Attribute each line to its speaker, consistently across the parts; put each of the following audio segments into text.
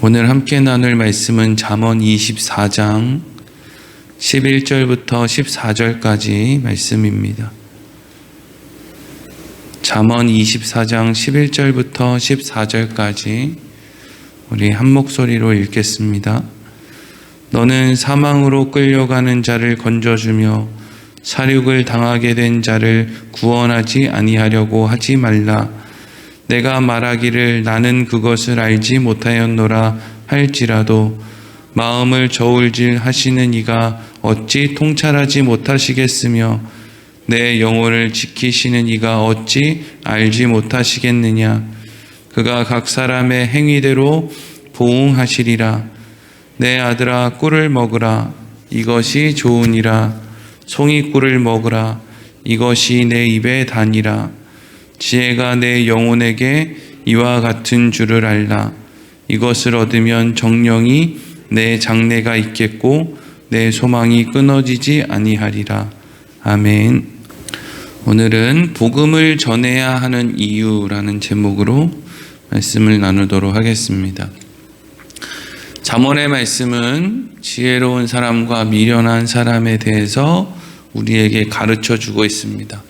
Speaker 1: 오늘 함께 나눌 말씀은 잠언 24장 11절부터 14절까지 말씀입니다. 잠언 24장 11절부터 14절까지 우리 한 목소리로 읽겠습니다. 너는 사망으로 끌려가는 자를 건져주며 사륙을 당하게 된 자를 구원하지 아니하려고 하지 말라. 내가 말하기를 나는 그것을 알지 못하였노라 할지라도 마음을 저울질 하시는 이가 어찌 통찰하지 못하시겠으며 내 영혼을 지키시는 이가 어찌 알지 못하시겠느냐. 그가 각 사람의 행위대로 보응하시리라. 내 아들아 꿀을 먹으라. 이것이 좋으니라. 송이꿀을 먹으라. 이것이 내 입에 다니라. 지혜가 내 영혼에게 이와 같은 줄을 알라. 이것을 얻으면 정령이 내 장래가 있겠고 내 소망이 끊어지지 아니하리라. 아멘. 오늘은 복음을 전해야 하는 이유라는 제목으로 말씀을 나누도록 하겠습니다. 잠언의 말씀은 지혜로운 사람과 미련한 사람에 대해서 우리에게 가르쳐 주고 있습니다.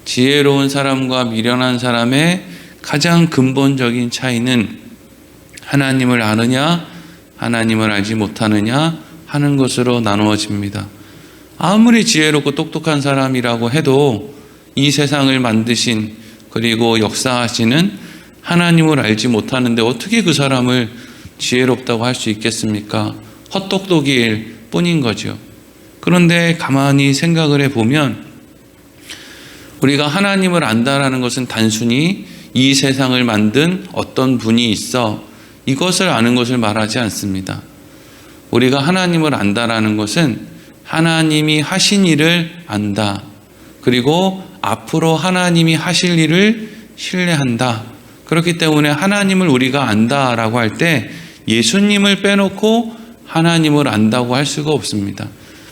Speaker 1: 지혜로운 사람과 미련한 사람의 가장 근본적인 차이는 하나님을 아느냐, 하나님을 알지 못하느냐 하는 것으로 나누어집니다. 아무리 지혜롭고 똑똑한 사람이라고 해도 이 세상을 만드신 그리고 역사하시는 하나님을 알지 못하는데 어떻게 그 사람을 지혜롭다고 할 수 있겠습니까? 헛똑똑이일 뿐인 거죠. 그런데 가만히 생각을 해보면 우리가 하나님을 안다라는 것은 단순히 이 세상을 만든 어떤 분이 있어 이것을 아는 것을 말하지 않습니다. 우리가 하나님을 안다라는 것은 하나님이 하신 일을 안다. 그리고 앞으로 하나님이 하실 일을 신뢰한다. 그렇기 때문에 하나님을 우리가 안다라고 할 때 예수님을 빼놓고 하나님을 안다고 할 수가 없습니다.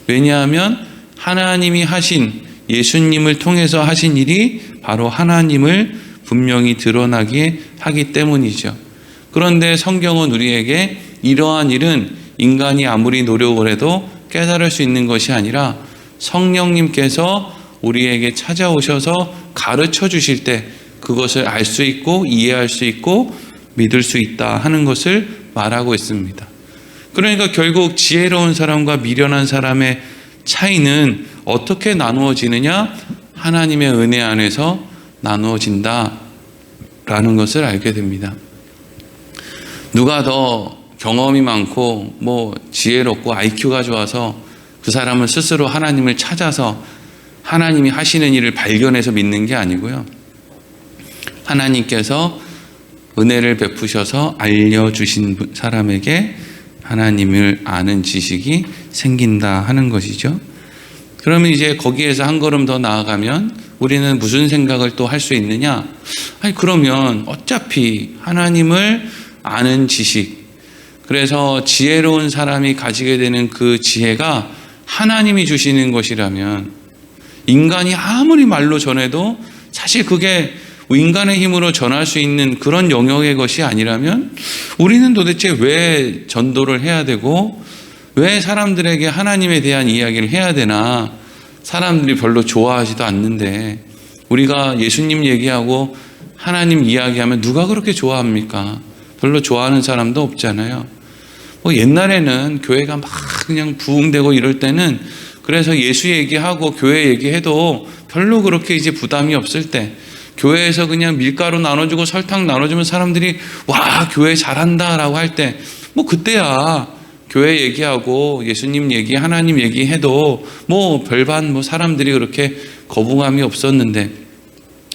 Speaker 1: 왜냐하면 하나님이 하신 예수님을 통해서 하신 일이 바로 하나님을 분명히 드러나게 하기 때문이죠. 그런데 성경은 우리에게 이러한 일은 인간이 아무리 노력을 해도 깨달을 수 있는 것이 아니라 성령님께서 우리에게 찾아오셔서 가르쳐 주실 때 그것을 알 수 있고 이해할 수 있고 믿을 수 있다 하는 것을 말하고 있습니다. 그러니까 결국 지혜로운 사람과 미련한 사람의 차이는 어떻게 나누어지느냐? 하나님의 은혜 안에서 나누어진다라는 것을 알게 됩니다. 누가 더 경험이 많고 지혜롭고 IQ가 좋아서 그 사람은 스스로 하나님을 찾아서 하나님이 하시는 일을 발견해서 믿는 게 아니고요. 하나님께서 은혜를 베푸셔서 알려주신 사람에게 하나님을 아는 지식이 생긴다 하는 것이죠. 그러면 이제 거기에서 한 걸음 더 나아가면 우리는 무슨 생각을 또 할 수 있느냐? 그러면 어차피 하나님을 아는 지식, 그래서 지혜로운 사람이 가지게 되는 그 지혜가 하나님이 주시는 것이라면 인간이 아무리 말로 전해도 사실 그게 인간의 힘으로 전할 수 있는 그런 영역의 것이 아니라면 우리는 도대체 왜 전도를 해야 되고 왜 사람들에게 하나님에 대한 이야기를 해야 되나? 사람들이 별로 좋아하지도 않는데 우리가 예수님 얘기하고 하나님 이야기하면 누가 그렇게 좋아합니까? 별로 좋아하는 사람도 없잖아요. 옛날에는 교회가 막 그냥 부흥되고 이럴 때는 그래서 예수 얘기하고 교회 얘기해도 별로 그렇게 이제 부담이 없을 때 교회에서 그냥 밀가루 나눠주고 설탕 나눠주면 사람들이 와 교회 잘한다라고 할 때 그때야 교회 얘기하고 예수님 얘기 하나님 얘기해도 별반 사람들이 그렇게 거부감이 없었는데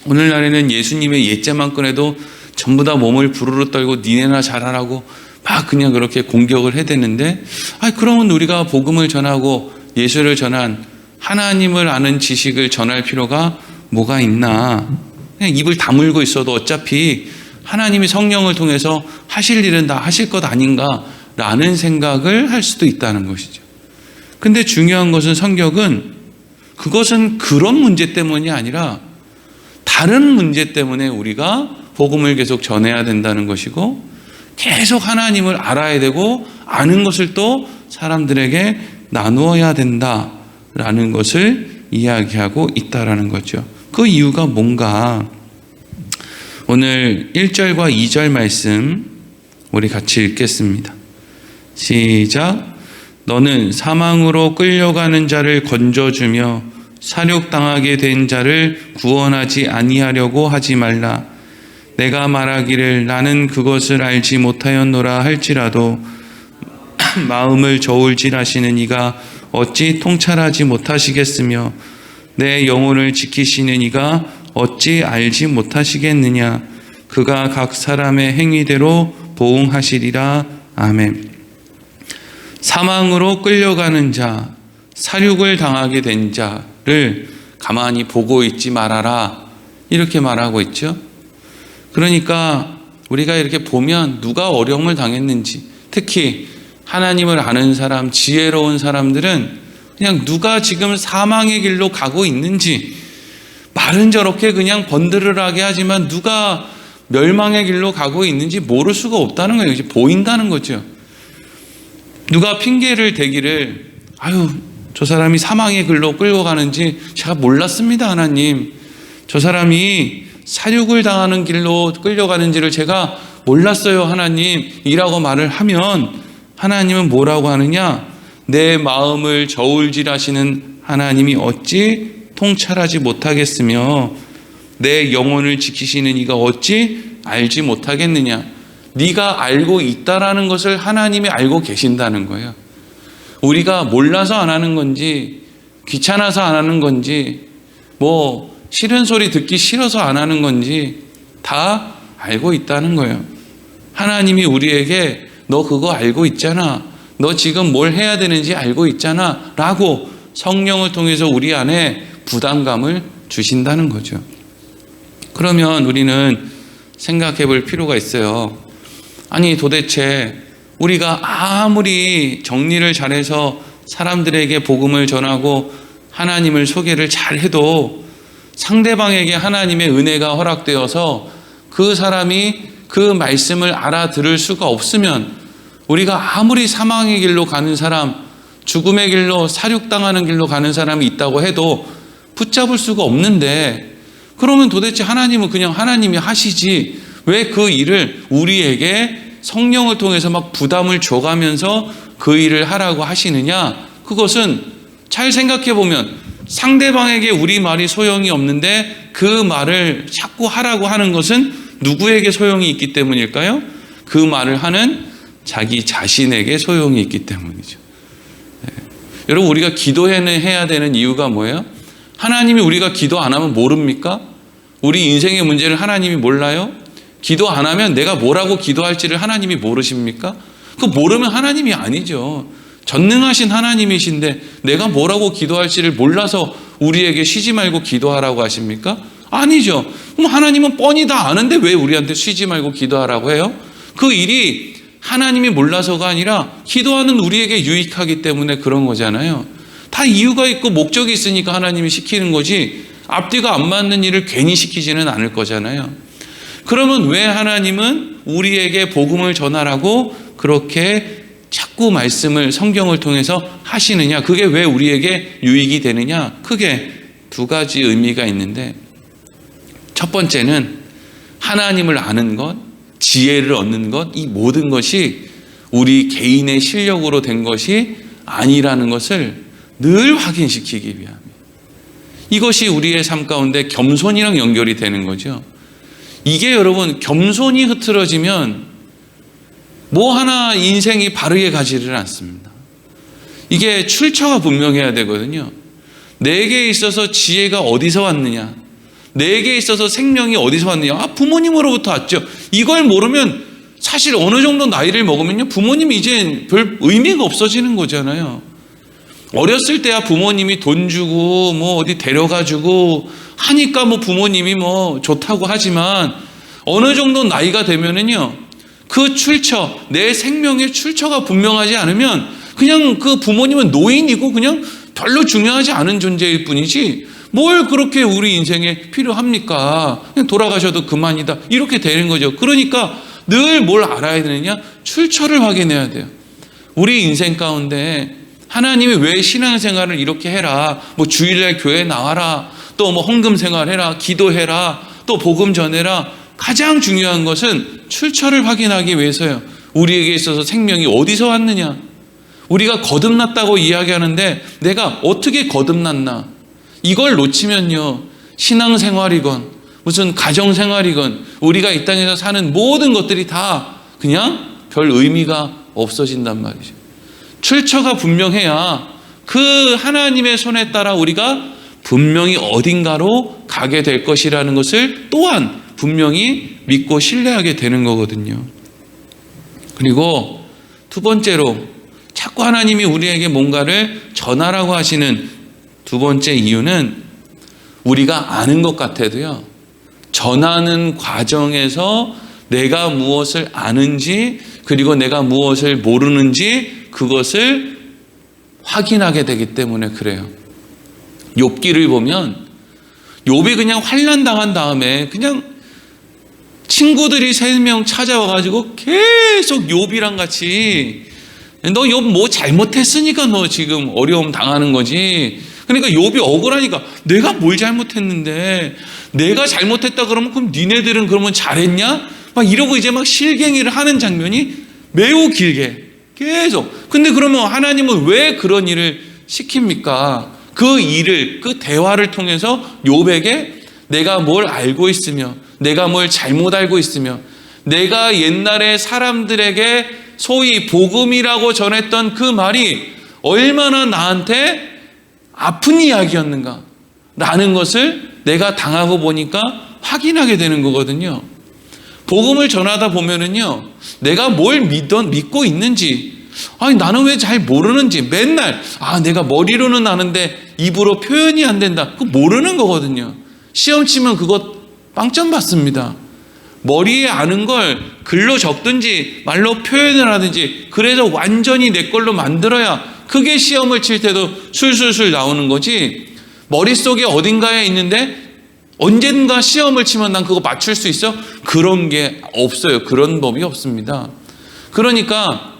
Speaker 1: 오늘날에는 예수님의 예자만 꺼내도 전부 다 몸을 부르르 떨고 니네나 잘하라고 막 그냥 그렇게 공격을 해대는데 그러면 우리가 복음을 전하고 예수를 전한 하나님을 아는 지식을 전할 필요가 뭐가 있나? 그냥 입을 다물고 있어도 어차피 하나님이 성령을 통해서 하실 일은 다 하실 것 아닌가라는 생각을 할 수도 있다는 것이죠. 근데 중요한 것은 성경은 그것은 그런 문제 때문이 아니라 다른 문제 때문에 우리가 복음을 계속 전해야 된다는 것이고 계속 하나님을 알아야 되고 아는 것을 또 사람들에게 나누어야 된다라는 것을 이야기하고 있다라는 거죠. 그 이유가 뭔가 오늘 1절과 2절 말씀 우리 같이 읽겠습니다. 시작. 너는 사망으로 끌려가는 자를 건져주며 살육당하게 된 자를 구원하지 아니하려고 하지 말라. 내가 말하기를 나는 그것을 알지 못하였노라 할지라도 마음을 저울질하시는 이가 어찌 통찰하지 못하시겠으며 내 영혼을 지키시는 이가 어찌 알지 못하시겠느냐. 그가 각 사람의 행위대로 보응하시리라. 아멘. 사망으로 끌려가는 자, 살육을 당하게 된 자를 가만히 보고 있지 말아라, 이렇게 말하고 있죠. 그러니까 우리가 이렇게 보면 누가 어려움을 당했는지, 특히 하나님을 아는 사람, 지혜로운 사람들은 그냥 누가 지금 사망의 길로 가고 있는지, 말은 저렇게 그냥 번드르르하게 하지만 누가 멸망의 길로 가고 있는지 모를 수가 없다는 거예요. 이제 보인다는 거죠. 누가 핑계를 대기를, 아유, 저 사람이 사망의 길로 끌고 가는지 제가 몰랐습니다, 하나님. 저 사람이 살육을 당하는 길로 끌려가는지를 제가 몰랐어요, 하나님. 이라고 말을 하면 하나님은 뭐라고 하느냐? 내 마음을 저울질하시는 하나님이 어찌 통찰하지 못하겠으며 내 영혼을 지키시는 이가 어찌 알지 못하겠느냐. 네가 알고 있다라는 것을 하나님이 알고 계신다는 거예요. 우리가 몰라서 안 하는 건지, 귀찮아서 안 하는 건지, 뭐 싫은 소리 듣기 싫어서 안 하는 건지 다 알고 있다는 거예요. 하나님이 우리에게 너 그거 알고 있잖아, 너 지금 뭘 해야 되는지 알고 있잖아 라고 성령을 통해서 우리 안에 부담감을 주신다는 거죠. 그러면 우리는 생각해 볼 필요가 있어요. 아니, 도대체 우리가 아무리 정리를 잘해서 사람들에게 복음을 전하고 하나님을 소개를 잘해도 상대방에게 하나님의 은혜가 허락되어서 그 사람이 그 말씀을 알아들을 수가 없으면, 우리가 아무리 사망의 길로 가는 사람, 죽음의 길로, 살육당하는 길로 가는 사람이 있다고 해도 붙잡을 수가 없는데, 그러면 도대체 하나님은 그냥 하나님이 하시지 왜 그 일을 우리에게 성령을 통해서 막 부담을 줘가면서 그 일을 하라고 하시느냐? 그것은 잘 생각해 보면 상대방에게 우리 말이 소용이 없는데 그 말을 자꾸 하라고 하는 것은 누구에게 소용이 있기 때문일까요? 그 말을 하는 자기 자신에게 소용이 있기 때문이죠. 네. 여러분, 우리가 기도해야 되는 이유가 뭐예요? 하나님이 우리가 기도 안 하면 모릅니까? 우리 인생의 문제를 하나님이 몰라요? 기도 안 하면 내가 뭐라고 기도할지를 하나님이 모르십니까? 그 모르면 하나님이 아니죠. 전능하신 하나님이신데 내가 뭐라고 기도할지를 몰라서 우리에게 쉬지 말고 기도하라고 하십니까? 아니죠. 그럼 하나님은 뻔히 다 아는데 왜 우리한테 쉬지 말고 기도하라고 해요? 그 일이 하나님이 몰라서가 아니라 기도하는 우리에게 유익하기 때문에 그런 거잖아요. 다 이유가 있고 목적이 있으니까 하나님이 시키는 거지, 앞뒤가 안 맞는 일을 괜히 시키지는 않을 거잖아요. 그러면 왜 하나님은 우리에게 복음을 전하라고 그렇게 자꾸 말씀을 성경을 통해서 하시느냐? 그게 왜 우리에게 유익이 되느냐? 크게 두 가지 의미가 있는데, 첫 번째는 하나님을 아는 것, 지혜를 얻는 것, 이 모든 것이 우리 개인의 실력으로 된 것이 아니라는 것을 늘 확인시키기 위함이에요. 이것이 우리의 삶 가운데 겸손이랑 연결이 되는 거죠. 이게 여러분, 겸손이 흐트러지면 뭐 하나 인생이 바르게 가지를 않습니다. 이게 출처가 분명해야 되거든요. 내게 있어서 지혜가 어디서 왔느냐, 내게 있어서 생명이 어디서 왔느냐, 부모님으로부터 왔죠. 이걸 모르면 사실 어느 정도 나이를 먹으면요, 부모님이 이제 별 의미가 없어지는 거잖아요. 어렸을 때야 부모님이 돈 주고 뭐 어디 데려가주고 하니까 뭐 부모님이 뭐 좋다고 하지만, 어느 정도 나이가 되면은요, 그 출처, 내 생명의 출처가 분명하지 않으면 그냥 그 부모님은 노인이고 그냥 별로 중요하지 않은 존재일 뿐이지 뭘 그렇게 우리 인생에 필요합니까? 그냥 돌아가셔도 그만이다, 이렇게 되는 거죠. 그러니까 늘 뭘 알아야 되느냐? 출처를 확인해야 돼요. 우리 인생 가운데 하나님이 왜 신앙생활을 이렇게 해라, 뭐 주일날 교회 나와라, 또 뭐 헌금 생활해라, 기도해라, 또 복음 전해라, 가장 중요한 것은 출처를 확인하기 위해서요. 우리에게 있어서 생명이 어디서 왔느냐? 우리가 거듭났다고 이야기하는데 내가 어떻게 거듭났나? 이걸 놓치면요, 신앙생활이건 무슨 가정생활이건 우리가 이 땅에서 사는 모든 것들이 다 그냥 별 의미가 없어진단 말이죠. 출처가 분명해야 그 하나님의 손에 따라 우리가 분명히 어딘가로 가게 될 것이라는 것을 또한 분명히 믿고 신뢰하게 되는 거거든요. 그리고 두 번째로 자꾸 하나님이 우리에게 뭔가를 전하라고 하시는 두 번째 이유는 우리가 아는 것 같아도요, 전하는 과정에서 내가 무엇을 아는지 그리고 내가 무엇을 모르는지 그것을 확인하게 되기 때문에 그래요. 욥기를 보면 욥이 그냥 환난 당한 다음에 그냥 친구들이 3명 찾아와가지고 계속 욥이랑 같이 너 욥 뭐 잘못했으니까 너 지금 어려움 당하는 거지. 그러니까 욥이 억울하니까 내가 뭘 잘못했는데, 내가 잘못했다 그러면 니네들은 그러면 잘했냐? 막 이러고 이제 막 실갱이를 하는 장면이 매우 길게 계속. 근데 그러면 하나님은 왜 그런 일을 시킵니까? 그 일을, 그 대화를 통해서 욥에게 내가 뭘 알고 있으며 내가 뭘 잘못 알고 있으며 내가 옛날에 사람들에게 소위 복음이라고 전했던 그 말이 얼마나 나한테 아픈 이야기였는가 라는 것을 내가 당하고 보니까 확인하게 되는 거거든요. 복음을 전하다 보면은요, 내가 뭘 믿고 있는지, 아니 나는 왜 잘 모르는지, 맨날 내가 머리로는 아는데 입으로 표현이 안 된다, 그거 모르는 거거든요. 시험 치면 그거 빵점 받습니다. 머리에 아는 걸 글로 적든지 말로 표현을 하든지 그래서 완전히 내 걸로 만들어야 그게 시험을 칠 때도 술술술 나오는 거지, 머릿속에 어딘가에 있는데 언젠가 시험을 치면 난 그거 맞출 수 있어? 그런 게 없어요. 그런 법이 없습니다. 그러니까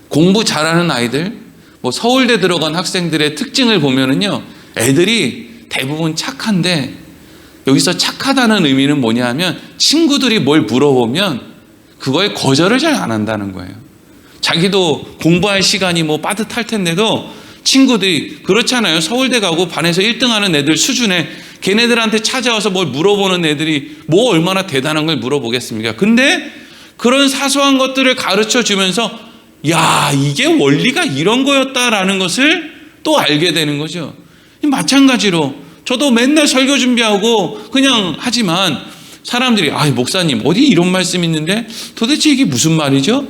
Speaker 1: 공부 잘하는 아이들, 뭐 서울대 들어간 학생들의 특징을 보면은요, 애들이 대부분 착한데, 여기서 착하다는 의미는 뭐냐 하면 친구들이 뭘 물어보면 그거에 거절을 잘 안 한다는 거예요. 자기도 공부할 시간이 뭐 빠듯할 텐데도 친구들이 그렇잖아요. 서울대 가고 반에서 1등 하는 애들 수준에 걔네들한테 찾아와서 뭘 물어보는 애들이 뭐 얼마나 대단한 걸 물어보겠습니까? 근데 그런 사소한 것들을 가르쳐 주면서 야, 이게 원리가 이런 거였다라는 것을 또 알게 되는 거죠. 마찬가지로 저도 맨날 설교 준비하고 그냥 하지만 사람들이 목사님 어디 이런 말씀 있는데 도대체 이게 무슨 말이죠?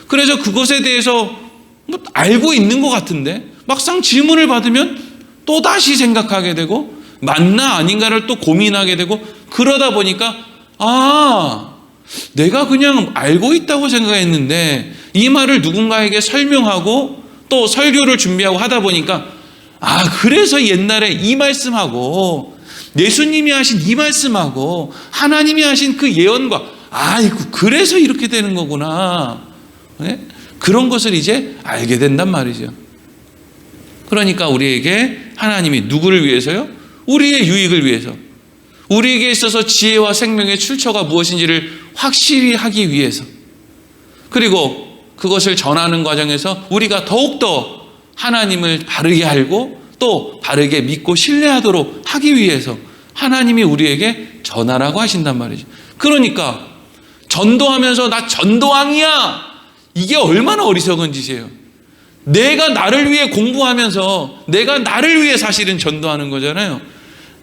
Speaker 1: 그래서 그것에 대해서 뭐 알고 있는 것 같은데 막상 질문을 받으면 또다시 생각하게 되고 맞나 아닌가를 또 고민하게 되고, 그러다 보니까 내가 그냥 알고 있다고 생각했는데 이 말을 누군가에게 설명하고 또 설교를 준비하고 하다 보니까 그래서 옛날에 이 말씀하고 예수님이 하신 이 말씀하고 하나님이 하신 그 예언과 그래서 이렇게 되는 거구나. 네? 그런 것을 이제 알게 된단 말이죠. 그러니까 우리에게 하나님이 누구를 위해서요? 우리의 유익을 위해서, 우리에게 있어서 지혜와 생명의 출처가 무엇인지를 확실히 하기 위해서, 그리고 그것을 전하는 과정에서 우리가 더욱더 하나님을 바르게 알고 또 바르게 믿고 신뢰하도록 하기 위해서 하나님이 우리에게 전하라고 하신단 말이죠. 그러니까 전도하면서 나 전도왕이야, 이게 얼마나 어리석은 짓이에요. 내가 나를 위해 공부하면서 내가 나를 위해 사실은 전도하는 거잖아요.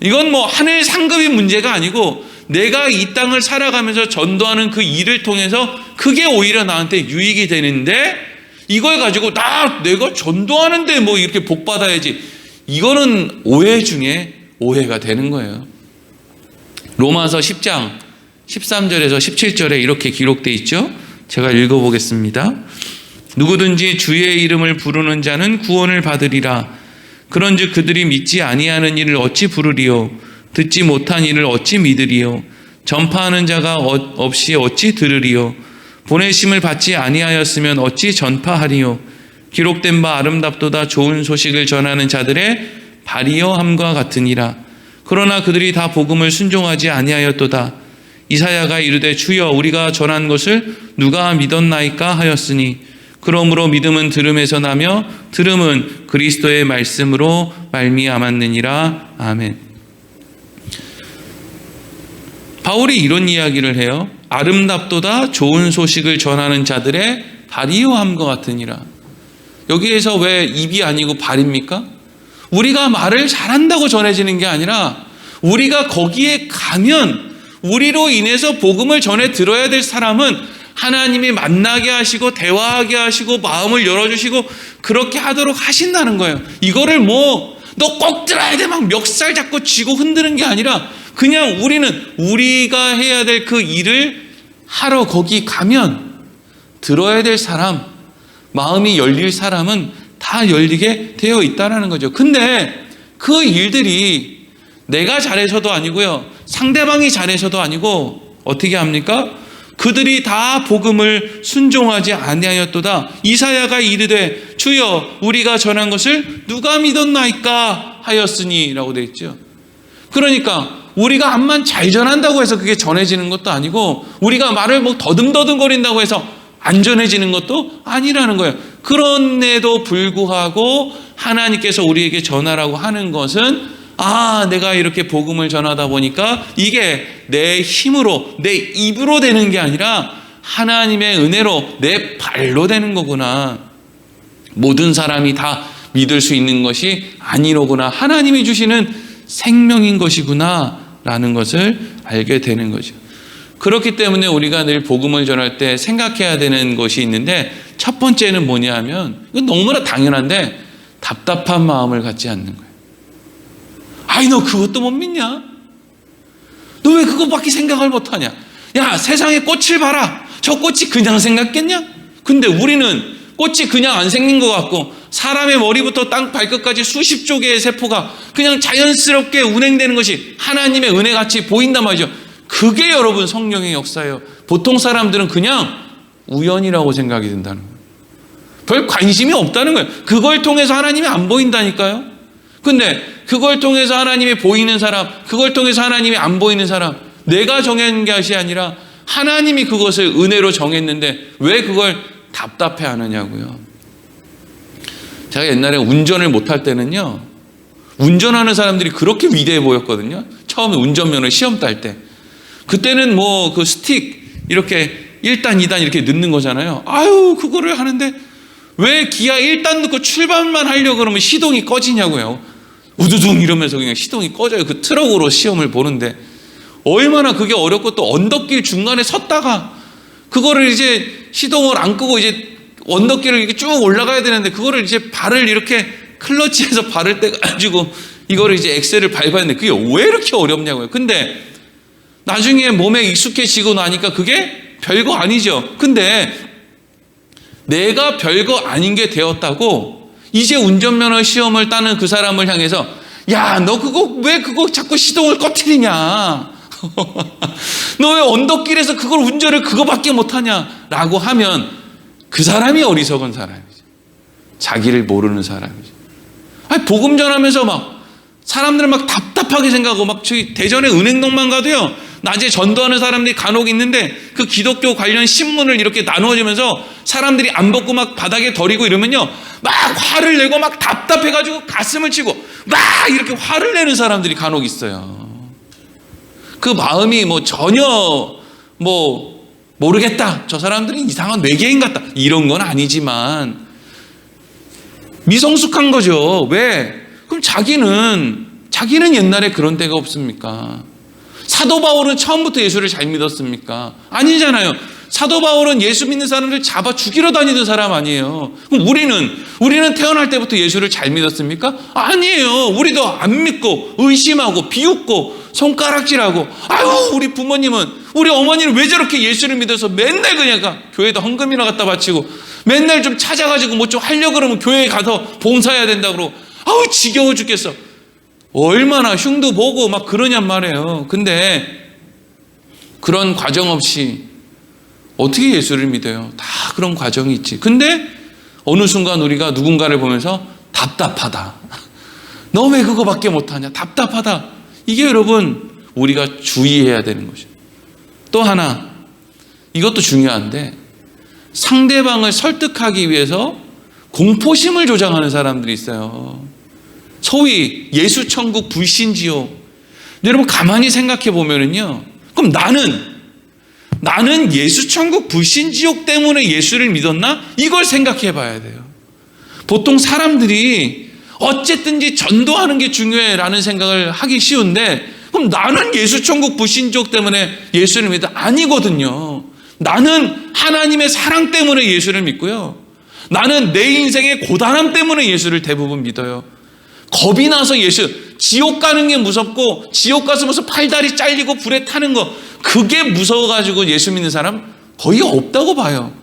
Speaker 1: 이건 뭐 하늘 상급의 문제가 아니고 내가 이 땅을 살아가면서 전도하는 그 일을 통해서 그게 오히려 나한테 유익이 되는데, 이걸 가지고 내가 전도하는데 뭐 이렇게 복 받아야지, 이거는 오해 중에 오해가 되는 거예요. 로마서 10장 13절에서 17절에 이렇게 기록되어 있죠. 제가 읽어보겠습니다. 누구든지 주의 이름을 부르는 자는 구원을 받으리라. 그런즉 그들이 믿지 아니하는 일을 어찌 부르리요? 듣지 못한 일을 어찌 믿으리요? 전파하는 자가 없이 어찌 들으리요? 보내심을 받지 아니하였으면 어찌 전파하리요? 기록된 바 아름답도다 좋은 소식을 전하는 자들의 발이여함과 같으니라. 그러나 그들이 다 복음을 순종하지 아니하였도다. 이사야가 이르되 주여 우리가 전한 것을 누가 믿었나이까 하였으니 그러므로 믿음은 들음에서 나며 들음은 그리스도의 말씀으로 말미암았느니라. 아멘. 바울이 이런 이야기를 해요. 아름답도다 좋은 소식을 전하는 자들의 발이여함과 같으니라. 여기에서 왜 입이 아니고 발입니까? 우리가 말을 잘한다고 전해지는 게 아니라 우리가 거기에 가면 우리로 인해서 복음을 전해 들어야 될 사람은 하나님이 만나게 하시고 대화하게 하시고 마음을 열어주시고 그렇게 하도록 하신다는 거예요. 이거를 너 꼭 들어야 돼 막 멱살 잡고 쥐고 흔드는 게 아니라 그냥 우리는 우리가 해야 될 그 일을 하러 거기 가면 들어야 될 사람, 마음이 열릴 사람은 다 열리게 되어 있다는 거죠. 근데 그 일들이 내가 잘해서도 아니고요, 상대방이 잘해서도 아니고 어떻게 합니까? 그들이 다 복음을 순종하지 아니하였도다. 이사야가 이르되 주여 우리가 전한 것을 누가 믿었나이까 하였으니 라고 되어 있죠. 그러니까 우리가 암만 잘 전한다고 해서 그게 전해지는 것도 아니고 우리가 말을 더듬더듬거린다고 해서 안 전해지는 것도 아니라는 거예요. 그런데도 불구하고 하나님께서 우리에게 전하라고 하는 것은 내가 이렇게 복음을 전하다 보니까 이게 내 힘으로 내 입으로 되는 게 아니라 하나님의 은혜로 내 발로 되는 거구나. 모든 사람이 다 믿을 수 있는 것이 아니로구나. 하나님이 주시는 생명인 것이구나 라는 것을 알게 되는 거죠. 그렇기 때문에 우리가 늘 복음을 전할 때 생각해야 되는 것이 있는데 첫 번째는 뭐냐 하면 이건 너무나 당연한데 답답한 마음을 갖지 않는 거예요. 너 그것도 못 믿냐? 너 왜 그것밖에 생각을 못하냐? 야, 세상에 꽃을 봐라. 저 꽃이 그냥 생겼겠냐? 근데 우리는 꽃이 그냥 안 생긴 것 같고 사람의 머리부터 땅 발끝까지 수십조 개의 세포가 그냥 자연스럽게 운행되는 것이 하나님의 은혜같이 보인단 말이죠. 그게 여러분 성령의 역사예요. 보통 사람들은 그냥 우연이라고 생각이 든다는 거예요. 별 관심이 없다는 거예요. 그걸 통해서 하나님이 안 보인다니까요. 근데 그걸 통해서 하나님이 보이는 사람, 그걸 통해서 하나님이 안 보이는 사람, 내가 정한 것이 아니라 하나님이 그것을 은혜로 정했는데 왜 그걸 답답해 하느냐고요. 제가 옛날에 운전을 못할 때는요, 운전하는 사람들이 그렇게 위대해 보였거든요. 처음에 운전면허 시험 딸 때. 그때는 그 스틱 이렇게 1단, 2단 이렇게 넣는 거잖아요. 그거를 하는데 왜 기아 1단 넣고 출발만 하려고 그러면 시동이 꺼지냐고요. 우두둥 이러면서 그냥 시동이 꺼져요. 그 트럭으로 시험을 보는데 얼마나 그게 어렵고 또 언덕길 중간에 섰다가 그거를 이제 시동을 안 끄고 이제 언덕길을 이렇게 쭉 올라가야 되는데 그거를 이제 발을 이렇게 클러치에서 발을 떼가지고 이거를 이제 엑셀을 밟아야 되는데 그게 왜 이렇게 어렵냐고요. 근데 나중에 몸에 익숙해지고 나니까 그게 별거 아니죠. 근데 내가 별거 아닌 게 되었다고 이제 운전면허 시험을 따는 그 사람을 향해서 야, 너 왜 그거 자꾸 시동을 꺼트리냐? 너 왜 언덕길에서 그걸 운전을 그거밖에 못하냐? 라고 하면 그 사람이 어리석은 사람이죠. 자기를 모르는 사람이죠. 복음 전하면서 사람들은 답답하게 생각하고 저기 대전에 은행동만 가도요, 낮에 전도하는 사람들이 간혹 있는데 그 기독교 관련 신문을 이렇게 나누어주면서 사람들이 안 벗고 바닥에 덜이고 이러면요, 화를 내고 답답해가지고 가슴을 치고 이렇게 화를 내는 사람들이 간혹 있어요. 그 마음이 전혀 모르겠다, 저 사람들이 이상한 외계인 같다, 이런 건 아니지만 미성숙한 거죠. 왜? 그럼 자기는 옛날에 그런 때가 없습니까? 사도 바울은 처음부터 예수를 잘 믿었습니까? 아니잖아요. 사도 바울은 예수 믿는 사람들 잡아 죽이러 다니던 사람 아니에요. 그럼 우리는 태어날 때부터 예수를 잘 믿었습니까? 아니에요. 우리도 안 믿고 의심하고 비웃고 손가락질하고, 우리 부모님은, 우리 어머니는 왜 저렇게 예수를 믿어서 맨날 그냥 교회도 헌금이나 갖다 바치고 맨날 좀 찾아가지고 좀 하려고 그러면 교회에 가서 봉사해야 된다고 그러고 지겨워 죽겠어. 얼마나 흉도 보고 그러냔 말이에요. 근데 그런 과정 없이 어떻게 예수를 믿어요? 다 그런 과정이 있지. 근데 어느 순간 우리가 누군가를 보면서 답답하다. 너 왜 그거밖에 못하냐? 답답하다. 이게 여러분 우리가 주의해야 되는 것이죠. 또 하나, 이것도 중요한데, 상대방을 설득하기 위해서 공포심을 조장하는 사람들이 있어요. 소위 예수천국 불신지옥. 여러분 가만히 생각해 보면은요, 그럼 나는 예수천국 불신지옥 때문에 예수를 믿었나? 이걸 생각해 봐야 돼요. 보통 사람들이 어쨌든지 전도하는 게 중요해라는 생각을 하기 쉬운데, 그럼 나는 예수천국 불신지옥 때문에 예수를 믿어? 아니거든요. 나는 하나님의 사랑 때문에 예수를 믿고요. 나는 내 인생의 고단함 때문에 예수를 대부분 믿어요. 겁이 나서 지옥 가는 게 무섭고, 지옥 가서 무슨 팔다리 잘리고 불에 타는 거, 그게 무서워가지고 예수 믿는 사람 거의 없다고 봐요.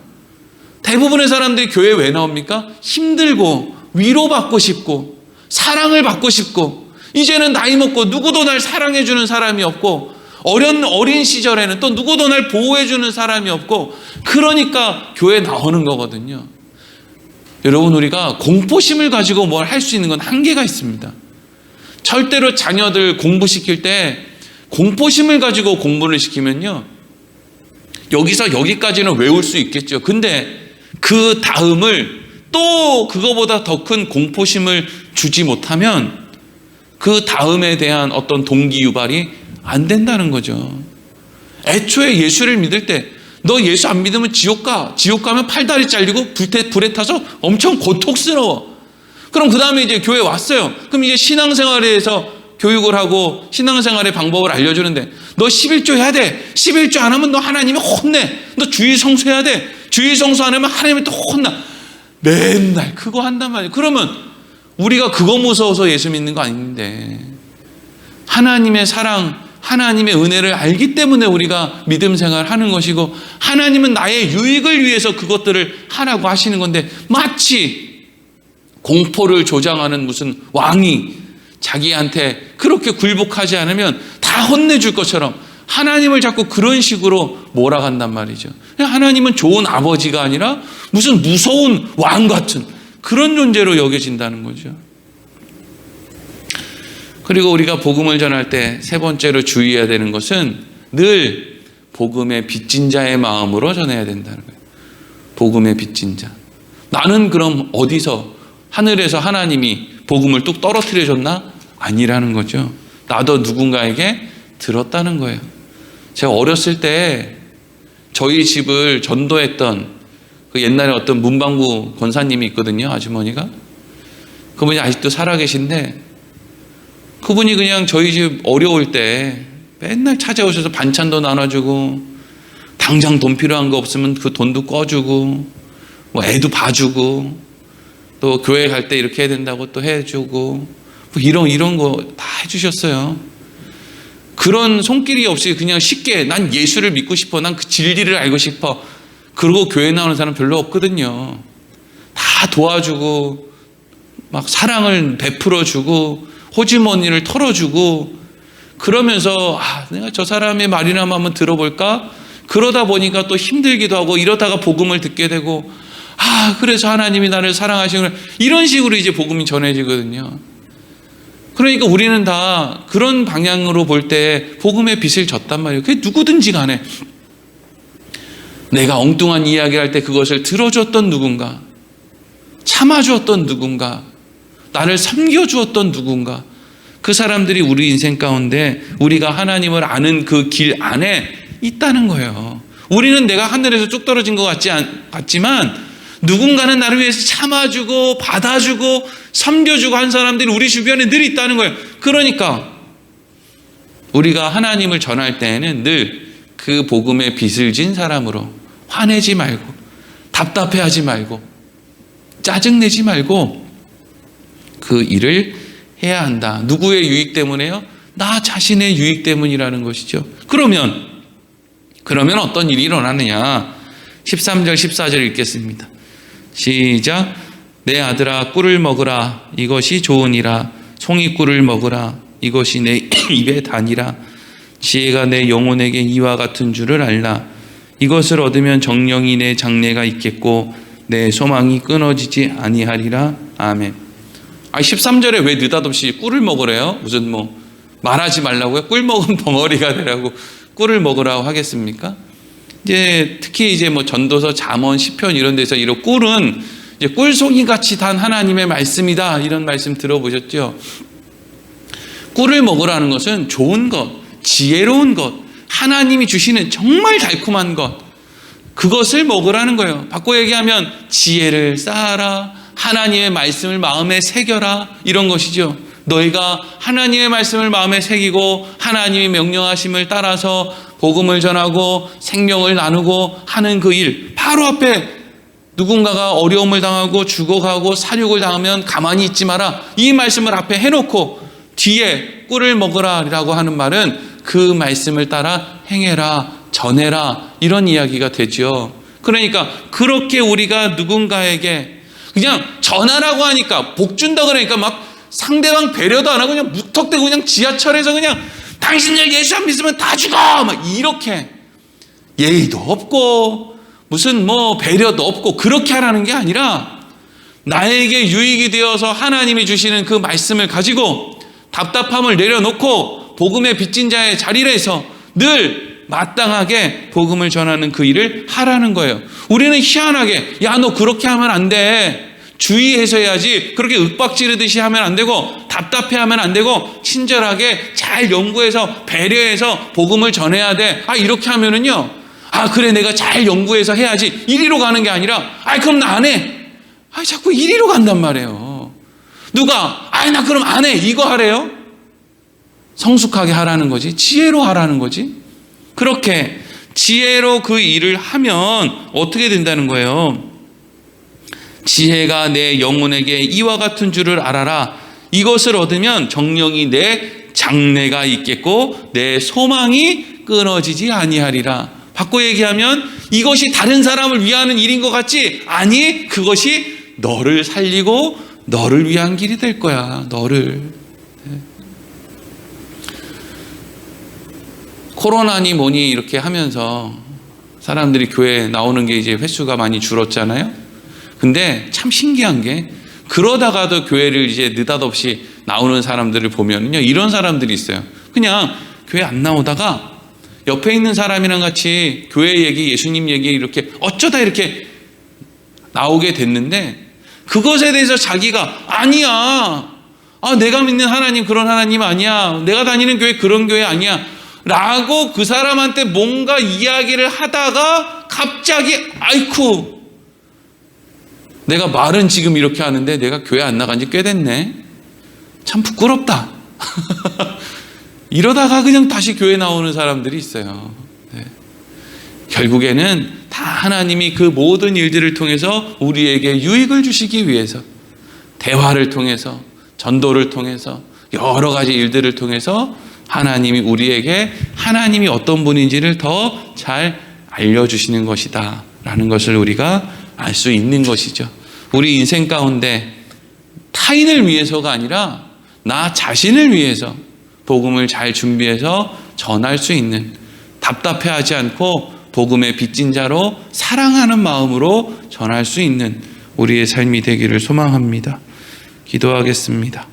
Speaker 1: 대부분의 사람들이 교회에 왜 나옵니까? 힘들고 위로받고 싶고 사랑을 받고 싶고, 이제는 나이 먹고 누구도 날 사랑해주는 사람이 없고, 어린 시절에는 또 누구도 날 보호해주는 사람이 없고, 그러니까 교회에 나오는 거거든요. 여러분, 우리가 공포심을 가지고 뭘 할 수 있는 건 한계가 있습니다. 절대로 자녀들 공부시킬 때 공포심을 가지고 공부를 시키면요, 여기서 여기까지는 외울 수 있겠죠. 근데 그 다음을 또 그거보다 더 큰 공포심을 주지 못하면 그 다음에 대한 어떤 동기 유발이 안 된다는 거죠. 애초에 예수를 믿을 때 너 예수 안 믿으면 지옥 가. 지옥 가면 팔다리 잘리고 불에 타서 엄청 고통스러워. 그럼 그 다음에 이제 교회 왔어요. 그럼 이제 신앙생활에 대해서 교육을 하고 신앙생활의 방법을 알려주는데, 너 11조 해야 돼. 11조 안 하면 너 하나님이 혼내. 너 주일 성수해야 돼. 주일 성수 안 하면 하나님이 또 혼나. 맨날 그거 한단 말이에요. 그러면 우리가 그거 무서워서 예수 믿는 거 아닌데, 하나님의 사랑, 하나님의 은혜를 알기 때문에 우리가 믿음 생활을 하는 것이고, 하나님은 나의 유익을 위해서 그것들을 하라고 하시는 건데, 마치 공포를 조장하는 무슨 왕이 자기한테 그렇게 굴복하지 않으면 다 혼내줄 것처럼 하나님을 자꾸 그런 식으로 몰아간단 말이죠. 하나님은 좋은 아버지가 아니라 무슨 무서운 왕 같은 그런 존재로 여겨진다는 거죠. 그리고 우리가 복음을 전할 때 세 번째로 주의해야 되는 것은 늘 복음의 빚진 자의 마음으로 전해야 된다는 거예요. 복음의 빚진 자. 나는 그럼 어디서, 하늘에서 하나님이 복음을 뚝 떨어뜨려 줬나? 아니라는 거죠. 나도 누군가에게 들었다는 거예요. 제가 어렸을 때 저희 집을 전도했던 그 옛날에 어떤 문방구 권사님이 있거든요. 아주머니가. 그분이 아직도 살아계신데, 그분이 그냥 저희 집 어려울 때 맨날 찾아오셔서 반찬도 나눠주고, 당장 돈 필요한 거 없으면 그 돈도 꺼주고, 뭐 애도 봐주고, 또 교회 갈 때 이렇게 해야 된다고 또 해주고, 뭐 이런 거 다 해주셨어요. 그런 손길이 없이 그냥 쉽게 난 예수를 믿고 싶어, 난 그 진리를 알고 싶어, 그러고 교회 나오는 사람 별로 없거든요. 다 도와주고 막 사랑을 베풀어주고 호주머니를 털어주고, 그러면서 내가 저 사람의 말이나마 한번 들어볼까? 그러다 보니까 또 힘들기도 하고, 이러다가 복음을 듣게 되고, 그래서 하나님이 나를 사랑하시는, 이런 식으로 이제 복음이 전해지거든요. 그러니까 우리는 다 그런 방향으로 볼 때 복음의 빚을 졌단 말이에요. 그게 누구든지 간에 내가 엉뚱한 이야기를 할 때 그것을 들어줬던 누군가, 참아주었던 누군가, 나를 섬겨주었던 누군가, 그 사람들이 우리 인생 가운데 우리가 하나님을 아는 그 길 안에 있다는 거예요. 우리는 내가 하늘에서 쭉 떨어진 것 같지만 누군가는 나를 위해서 참아주고 받아주고 섬겨주고 한 사람들이 우리 주변에 늘 있다는 거예요. 그러니까 우리가 하나님을 전할 때에는 늘 그 복음의 빚을 진 사람으로 화내지 말고, 답답해하지 말고, 짜증내지 말고 그 일을 해야 한다. 누구의 유익 때문에요? 나 자신의 유익 때문이라는 것이죠. 그러면 어떤 일이 일어나느냐? 13절 14절 읽겠습니다. 시작. 내 아들아, 꿀을 먹으라. 이것이 좋으니라. 송이꿀을 먹으라. 이것이 내 입에 다니라. 지혜가 내 영혼에게 이와 같은 줄을 알라. 이것을 얻으면 정령이 내 장래가 있겠고 내 소망이 끊어지지 아니하리라. 아멘. 13절에 왜 느닷없이 꿀을 먹으래요? 무슨 말하지 말라고요? 꿀 먹은 벙어리가 되라고 꿀을 먹으라고 하겠습니까? 이제 특히 이제 전도서, 잠언, 시편 이런 데서 이런 꿀은 이제 꿀송이 같이 단 하나님의 말씀이다, 이런 말씀 들어보셨죠? 꿀을 먹으라는 것은 좋은 것, 지혜로운 것, 하나님이 주시는 정말 달콤한 것, 그것을 먹으라는 거예요. 바꿔 얘기하면 지혜를 쌓아라, 하나님의 말씀을 마음에 새겨라, 이런 것이죠. 너희가 하나님의 말씀을 마음에 새기고 하나님의 명령하심을 따라서 복음을 전하고 생명을 나누고 하는 그 일, 바로 앞에 누군가가 어려움을 당하고 죽어가고 사륙을 당하면 가만히 있지 마라, 이 말씀을 앞에 해놓고 뒤에 꿀을 먹으라 라고 하는 말은 그 말씀을 따라 행해라, 전해라, 이런 이야기가 되죠. 그러니까 그렇게 우리가 누군가에게 그냥 전하라고 하니까, 복 준다 그러니까 막 상대방 배려도 안 하고 그냥 무턱대고 그냥 지하철에서 그냥 당신들 예수 안 믿으면 다 죽어, 막 이렇게 예의도 없고 무슨 배려도 없고 그렇게 하라는 게 아니라, 나에게 유익이 되어서 하나님이 주시는 그 말씀을 가지고 답답함을 내려놓고 복음의 빚진 자의 자리에서 늘 마땅하게 복음을 전하는 그 일을 하라는 거예요. 우리는 희한하게 야, 너 그렇게 하면 안 돼, 주의해서 해야지, 그렇게 윽박지르듯이 하면 안 되고 답답해하면 안 되고 친절하게 잘 연구해서 배려해서 복음을 전해야 돼, 이렇게 하면은요, 그래 내가 잘 연구해서 해야지, 이리로 가는 게 아니라 그럼 나 안 해, 자꾸 이리로 간단 말이에요. 누가 나 그럼 안 해, 이거 하래요? 성숙하게 하라는 거지, 지혜로 하라는 거지. 그렇게 지혜로 그 일을 하면 어떻게 된다는 거예요? 지혜가 내 영혼에게 이와 같은 줄을 알아라. 이것을 얻으면 정령이 내 장래가 있겠고 내 소망이 끊어지지 아니하리라. 바꿔 얘기하면 이것이 다른 사람을 위하는 일인 것 같지? 아니, 그것이 너를 살리고 너를 위한 길이 될 거야. 너를. 코로나니 뭐니 이렇게 하면서 사람들이 교회에 나오는 게 이제 횟수가 많이 줄었잖아요. 근데 참 신기한 게, 그러다가도 교회를 이제 느닷없이 나오는 사람들을 보면요, 이런 사람들이 있어요. 그냥 교회 안 나오다가 옆에 있는 사람이랑 같이 교회 얘기, 예수님 얘기 이렇게 어쩌다 이렇게 나오게 됐는데, 그것에 대해서 자기가 아니야, 내가 믿는 하나님 그런 하나님 아니야, 내가 다니는 교회 그런 교회 아니야 라고 그 사람한테 뭔가 이야기를 하다가 갑자기 아이쿠, 내가 말은 지금 이렇게 하는데 내가 교회 안 나간 지 꽤 됐네, 참 부끄럽다 이러다가 그냥 다시 교회 나오는 사람들이 있어요. 결국에는 다 하나님이 그 모든 일들을 통해서 우리에게 유익을 주시기 위해서, 대화를 통해서, 전도를 통해서, 여러 가지 일들을 통해서 하나님이 우리에게 하나님이 어떤 분인지를 더 잘 알려주시는 것이다 라는 것을 우리가 알 수 있는 것이죠. 우리 인생 가운데 타인을 위해서가 아니라 나 자신을 위해서 복음을 잘 준비해서 전할 수 있는, 답답해하지 않고 복음의 빚진 자로 사랑하는 마음으로 전할 수 있는 우리의 삶이 되기를 소망합니다. 기도하겠습니다.